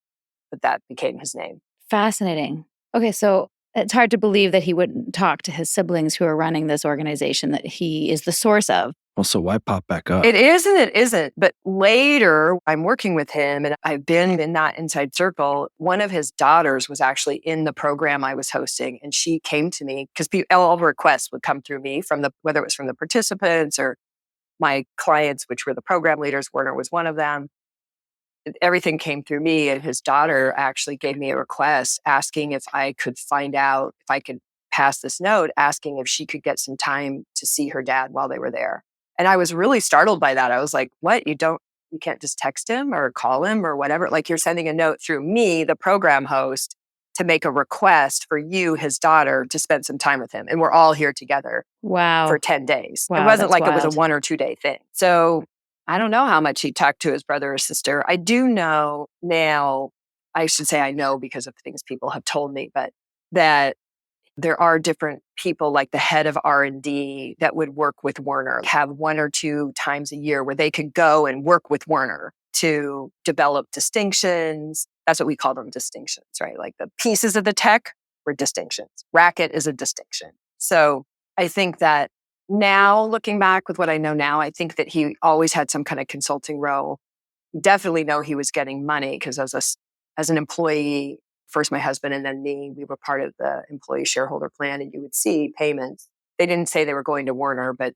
but that became his name. Fascinating. Okay, so it's hard to believe that he wouldn't talk to his siblings who are running this organization that he is the source of. Well, so why pop back up? It is and it isn't. But later, I'm working with him, and I've been in that inside circle. One of his daughters was actually in the program I was hosting, and she came to me because all requests would come through me whether it was from the participants or my clients, which were the program leaders. Werner was one of them. Everything came through me, and his daughter actually gave me a request asking if I could find out if I could pass this note, asking if she could get some time to see her dad while they were there. And I was really startled by that. I was like, what? You can't just text him or call him or whatever? Like, you're sending a note through me, the program host, to make a request for you, his daughter, to spend some time with him. And we're all here together for 10 days. Wow, it wasn't like wild. It was a 1 or 2 day thing. So I don't know how much he talked to his brother or sister. I do know now, I should say I know because of things people have told me, but that there are different people like the head of R&D that would work with Werner, have 1 or 2 times a year where they could go and work with Werner to develop distinctions. That's what we call them, distinctions, right? Like the pieces of the tech were distinctions. Racket is a distinction. So I think that now, looking back with what I know now, I think that he always had some kind of consulting role. Definitely know he was getting money because as an employee, first my husband and then me, we were part of the employee shareholder plan, and you would see payments They didn't say they were going to Warner, but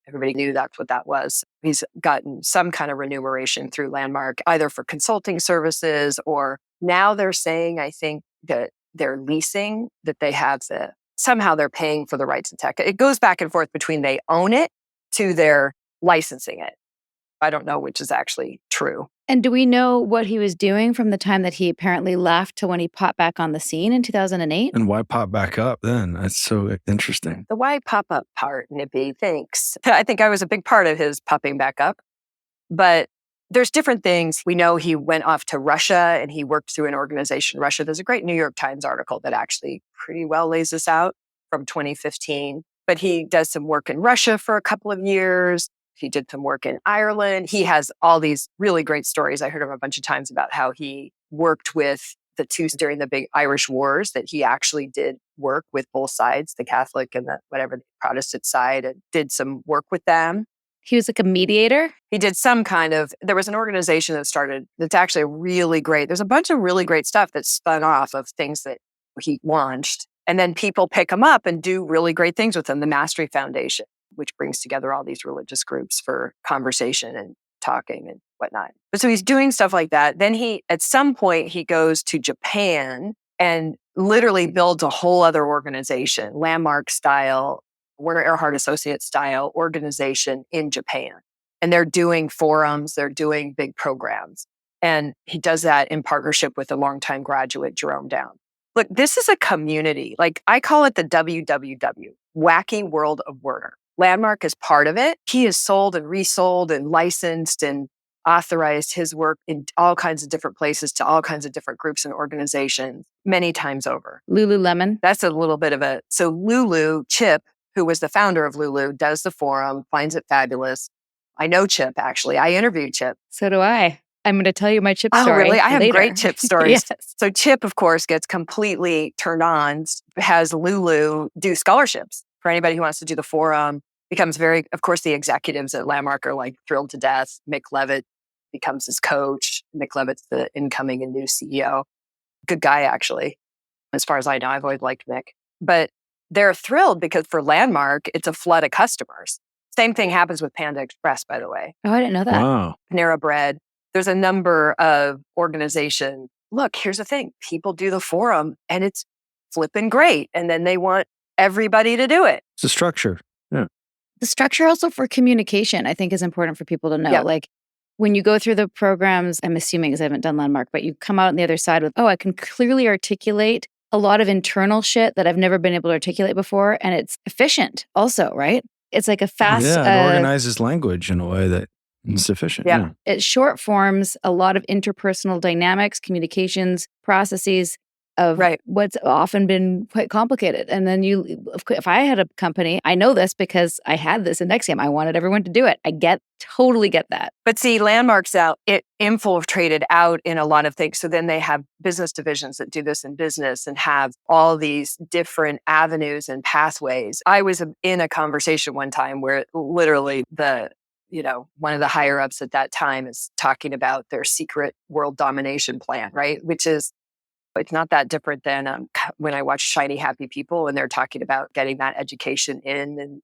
everybody knew that's what that was. He's gotten some kind of remuneration through Landmark, either for consulting services or now they're saying, I think, that they're leasing, that they have somehow they're paying for the rights to tech. It goes back and forth between they own it to they're licensing it. I don't know which is actually true. And do we know what he was doing from the time that he apparently left to when he popped back on the scene in 2008? And why pop back up then? That's so interesting. The why pop up part, Nippy, thanks. I think I was a big part of his popping back up. But there's different things. We know he went off to Russia and he worked through an organization in Russia. There's a great New York Times article that actually pretty well lays this out from 2015. But he does some work in Russia for a couple of years. He did some work in Ireland. He has all these really great stories. I heard him a bunch of times about how he worked with the two during the big Irish wars, that he actually did work with both sides, the Catholic and the whatever the Protestant side, and did some work with them. He was like a mediator? He did some kind of, there was an organization that started that's actually really great. There's a bunch of really great stuff that spun off of things that he launched. And then people pick him up and do really great things with him. The Mastery Foundation, which brings together all these religious groups for conversation and talking and whatnot. But so he's doing stuff like that. Then at some point, he goes to Japan and literally builds a whole other organization, Landmark style, Werner Erhard Associates style organization in Japan. And they're doing forums, they're doing big programs. And he does that in partnership with a longtime graduate, Jerome Down. Look, this is a community. Like I call it the WWW, Wacky World of Werner. Landmark is part of it. He has sold and resold and licensed and authorized his work in all kinds of different places to all kinds of different groups and organizations many times over. Lululemon. That's a little bit of so Lulu, Chip, who was the founder of Lulu, does the forum, finds it fabulous. I know Chip, actually. I interviewed Chip. So do I. I'm going to tell you my Chip story. Oh, really? I have later. Great Chip stories. Yes. So Chip, of course, gets completely turned on, has Lulu do scholarships for anybody who wants to do the forum. Becomes of course, the executives at Landmark are like thrilled to death. Mick Levitt becomes his coach. Mick Levitt's the incoming and new CEO. Good guy, actually. As far as I know, I've always liked Mick. But they're thrilled because for Landmark, it's a flood of customers. Same thing happens with Panda Express, by the way. Oh, I didn't know that. Wow. Panera Bread. There's a number of organizations. Look, here's the thing. People do the forum and it's flipping great. And then they want everybody to do it. It's a structure. Yeah. The structure also for communication, I think, is important for people to know. Yeah. Like when you go through the programs, I'm assuming because I haven't done Landmark, but you come out on the other side with, I can clearly articulate a lot of internal shit that I've never been able to articulate before. And it's efficient also, right? It's like a fast... Yeah, it organizes language in a way that is efficient. Yeah. It short forms a lot of interpersonal dynamics, communications, processes of what's often been quite complicated. And then if I had a company, I know this because I had this in NextGame. I wanted everyone to do it. Totally get that. But see, Landmark's it infiltrated out in a lot of things. So then they have business divisions that do this in business and have all these different avenues and pathways. I was in a conversation one time where literally one of the higher ups at that time is talking about their secret world domination plan, right? Which is, it's not that different than when I watch Shiny Happy People and they're talking about getting that education in and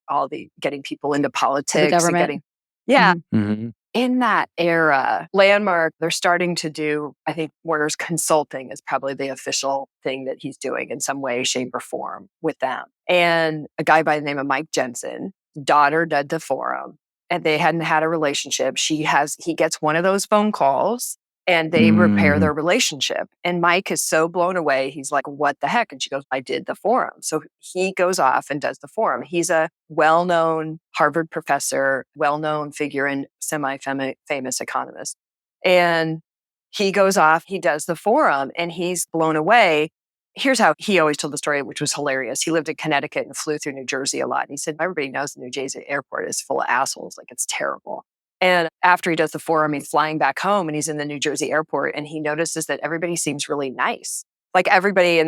getting people into politics. The government. Mm-hmm. In that era, Landmark, they're starting to do, I think Warner's consulting is probably the official thing that he's doing in some way, shape, or form with them. And a guy by the name of Mike Jensen, daughter did the forum, and they hadn't had a relationship. He gets one of those phone calls and they repair their relationship. And Mike is so blown away. He's like, what the heck? And she goes, I did the forum. So he goes off and does the forum. He's a well-known Harvard professor, well-known figure and semi-famous economist. And he goes off, he does the forum, and he's blown away. Here's how he always told the story, which was hilarious. He lived in Connecticut and flew through New Jersey a lot. And he said, everybody knows the New Jersey airport is full of assholes. Like, it's terrible. And after he does the forum, he's flying back home and he's in the New Jersey airport and he notices that everybody seems really nice. Like everybody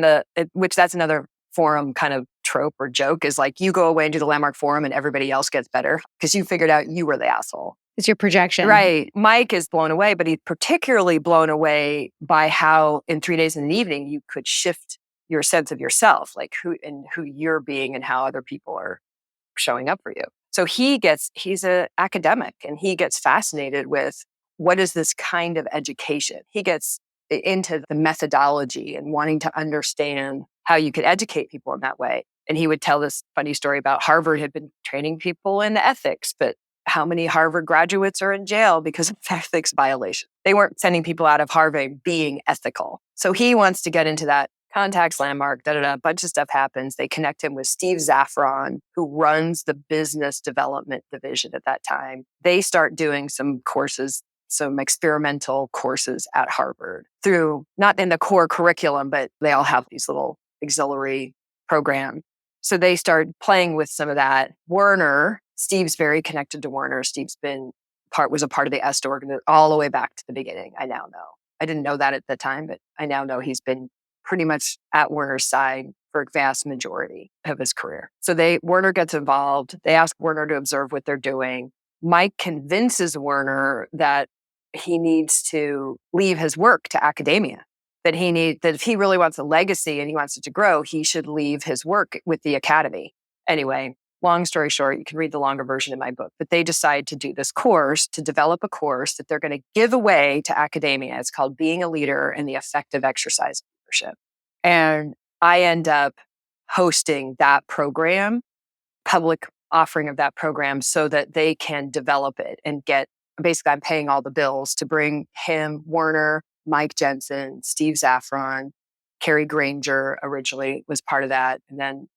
which that's another forum kind of trope or joke, is like you go away and do the Landmark forum and everybody else gets better because you figured out you were the asshole. It's your projection. Right. Mike is blown away, but he's particularly blown away by how in 3 days in an evening you could shift your sense of yourself, like who you're being and how other people are showing up for you. So he's an academic and he gets fascinated with what is this kind of education. He gets into the methodology and wanting to understand how you could educate people in that way. And he would tell this funny story about Harvard had been training people in ethics, but how many Harvard graduates are in jail because of ethics violation? They weren't sending people out of Harvard being ethical. So he wants to get into that. Contacts Landmark, a bunch of stuff happens. They connect him with Steve Zaffron, who runs the business development division at that time. They start doing some courses, some experimental courses at Harvard through, not in the core curriculum, but they all have these little auxiliary programs. So they start playing with some of that. Werner, Steve's very connected to Werner. Steve's was a part of the EST organization all the way back to the beginning. I now know. I didn't know that at the time, but I now know he's been pretty much at Werner's side for a vast majority of his career. So Werner gets involved. They ask Werner to observe what they're doing. Mike convinces Werner that he needs to leave his work to academia, that if he really wants a legacy and he wants it to grow, he should leave his work with the academy. Anyway, long story short, you can read the longer version in my book, but they decide to do this course, to develop a course that they're going to give away to academia. It's called Being a Leader and the Effective Exercise of Leadership. And I end up hosting that program, public offering of that program, so that they can develop it and basically I'm paying all the bills to bring him, Werner, Mike Jensen, Steve Zaffron, Carrie Granger originally was part of that. And then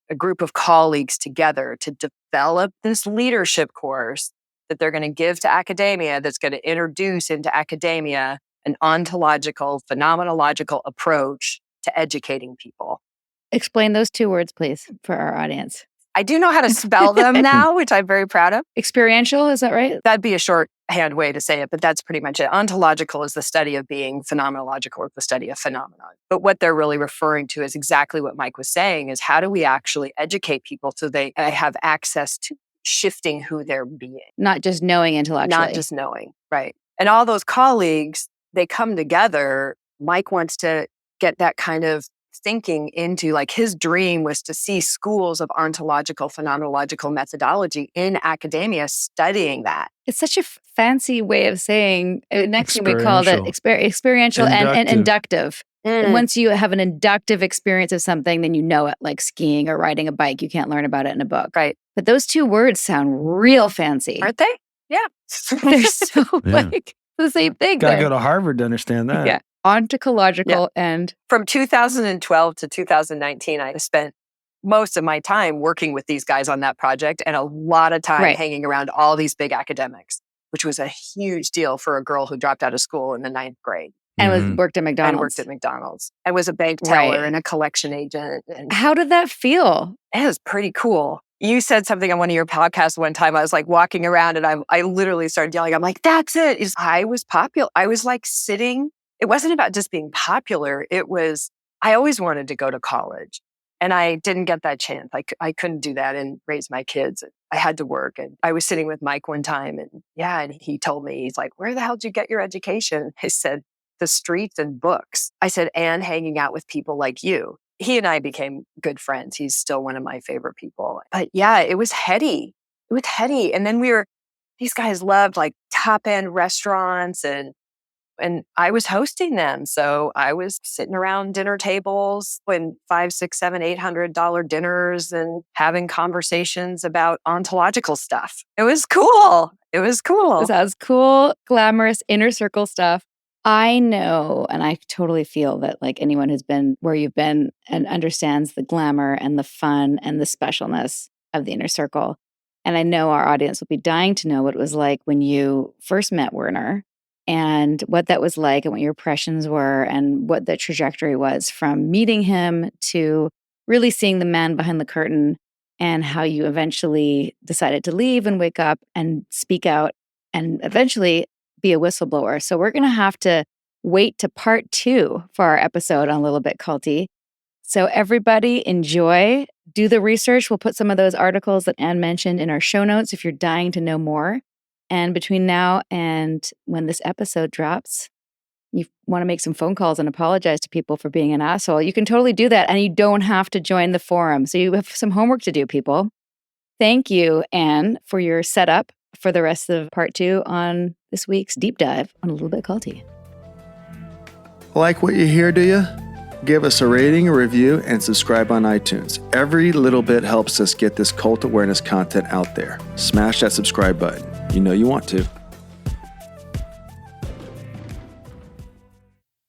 a group of colleagues together to develop this leadership course that they're going to give to academia that's going to introduce into academia an ontological, phenomenological approach to educating people. Explain those two words, please, for our audience. I do know how to spell them now, which I'm very proud of. Experiential, is that right? That'd be a shorthand way to say it, but that's pretty much it. Ontological is the study of being, phenomenological is the study of phenomenon. But what they're really referring to is exactly what Mike was saying, is how do we actually educate people so they have access to shifting who they're being. Not just knowing intellectually. Not just knowing, right. And all those colleagues, they come together. Mike wants to get that kind of thinking into, like, his dream was to see schools of ontological, phenomenological methodology in academia studying that. It's such a fancy way of saying, next thing we call it experiential and inductive. And once you have an inductive experience of something, then you know it, like skiing or riding a bike. You can't learn about it in a book. Right. But those two words sound real fancy. Aren't they? Yeah. They're so like the same thing. Gotta go to Harvard to understand that. Yeah. Ontological and... From 2012 to 2019, I spent most of my time working with these guys on that project and a lot of time hanging around all these big academics, which was a huge deal for a girl who dropped out of school in the 9th grade. And worked at McDonald's. I was a bank teller and a collection agent. And how did that feel? It was pretty cool. You said something on one of your podcasts one time. I was like walking around and I literally started yelling. I'm like, that's it. I was popular. I was like sitting. It wasn't about just being popular. It was, I always wanted to go to college and I didn't get that chance. I couldn't do that and raise my kids. I had to work. And I was sitting with Mike one time and he told me, he's like, where the hell did you get your education? I said, the streets and books. I said, and hanging out with people like you. He and I became good friends. He's still one of my favorite people. But yeah, it was heady. It was heady. And then these guys loved like top end restaurants and I was hosting them. So I was sitting around dinner tables and $500, $600, $700, $800 dinners and having conversations about ontological stuff. It was cool. This has cool, glamorous inner circle stuff. I know, and I totally feel that like anyone who's been where you've been and understands the glamour and the fun and the specialness of the inner circle. And I know our audience will be dying to know what it was like when you first met Werner and what that was like and what your impressions were and what the trajectory was from meeting him to really seeing the man behind the curtain and how you eventually decided to leave and wake up and speak out and eventually be a whistleblower. So we're going to have to wait to part 2 for our episode on Little Bit Culty. So everybody enjoy, do the research. We'll put some of those articles that Anne mentioned in our show notes if you're dying to know more. And between now and when this episode drops, you want to make some phone calls and apologize to people for being an asshole, you can totally do that. And you don't have to join the forum. So you have some homework to do, people. Thank you, Anne, for your setup for the rest of part 2 on this week's deep dive on A Little Bit Culty. Like what you hear, do you? Give us a rating, a review, and subscribe on iTunes. Every little bit helps us get this cult awareness content out there. Smash that subscribe button. You know you want to.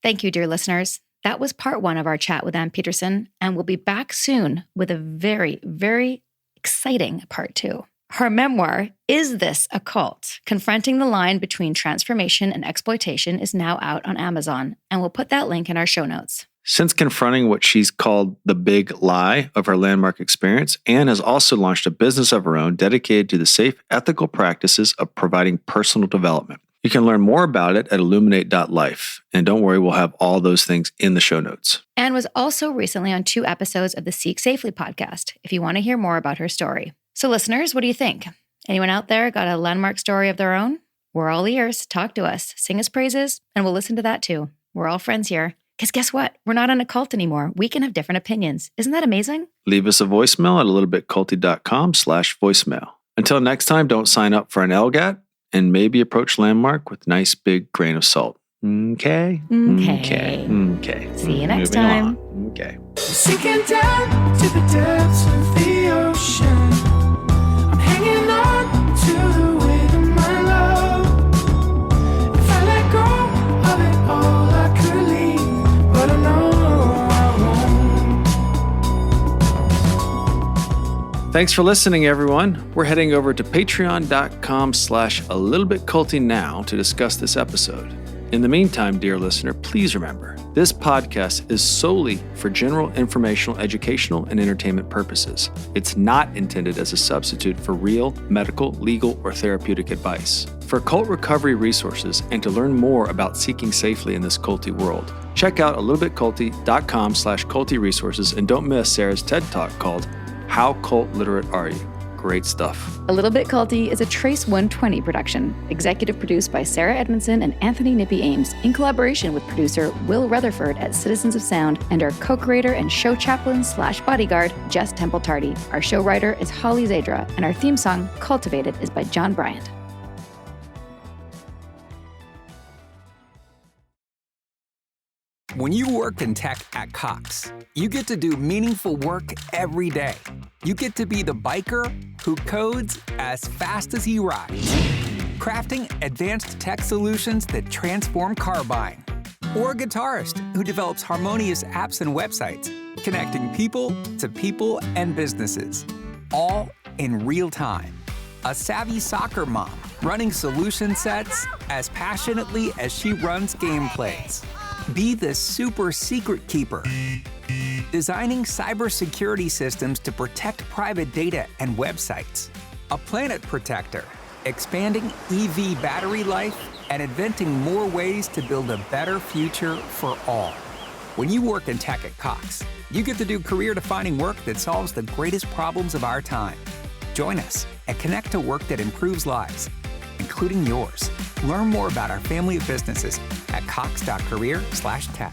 Thank you, dear listeners. That was part 1 of our chat with Anne Peterson, and we'll be back soon with a very, very exciting part 2. Her memoir, Is This a Cult? Confronting the Line Between Transformation and Exploitation, is now out on Amazon, and we'll put that link in our show notes. Since confronting what she's called the big lie of her landmark experience, Anne has also launched a business of her own dedicated to the safe, ethical practices of providing personal development. You can learn more about it at illuminate.life. And don't worry, we'll have all those things in the show notes. Anne was also recently on 2 episodes of the Seek Safely podcast, if you want to hear more about her story. So listeners, what do you think? Anyone out there got a landmark story of their own? We're all ears. Talk to us. Sing us praises, and we'll listen to that too. We're all friends here. Because guess what? We're not in a cult anymore. We can have different opinions. Isn't that amazing? Leave us a voicemail at alittlebitculty.com/voicemail. Until next time, don't sign up for an LGAT and maybe approach Landmark with a nice big grain of salt. Okay? Okay. See you next time. Okay. Sinking down to the depths of the ocean. I'm hanging on to the weight of my love. If I let go of it all, I could leave, but I know I won't. Thanks for listening, everyone. We're heading over to patreon.com/alittlebitculty now to discuss this episode. In the meantime, dear listener, please remember, this podcast is solely for general informational, educational, and entertainment purposes. It's not intended as a substitute for real medical, legal, or therapeutic advice. For cult recovery resources and to learn more about seeking safely in this culty world, check out alittlebitculty.com/culty resources, and don't miss Sarah's TED Talk called How Cult Literate Are You? Great stuff. A Little Bit Culty is a Trace 120 production, executive produced by Sarah Edmondson and Anthony Nippy Ames, in collaboration with producer Will Rutherford at Citizens of Sound and our co-creator and show chaplain/bodyguard, Jess Temple Tardy. Our show writer is Holly Zadra, and our theme song, Cultivated, is by John Bryant. When you work in tech at Cox, you get to do meaningful work every day. You get to be the biker who codes as fast as he rides, crafting advanced tech solutions that transform car buying. Or a guitarist who develops harmonious apps and websites, connecting people to people and businesses, all in real time. A savvy soccer mom running solution sets as passionately as she runs gameplays. Be the super secret keeper, designing cybersecurity systems to protect private data and websites. A planet protector, expanding EV battery life and inventing more ways to build a better future for all. When you work in tech at Cox, you get to do career-defining work that solves the greatest problems of our time. Join us and connect to work that improves lives, including yours. Learn more about our family of businesses at cox.career/tech.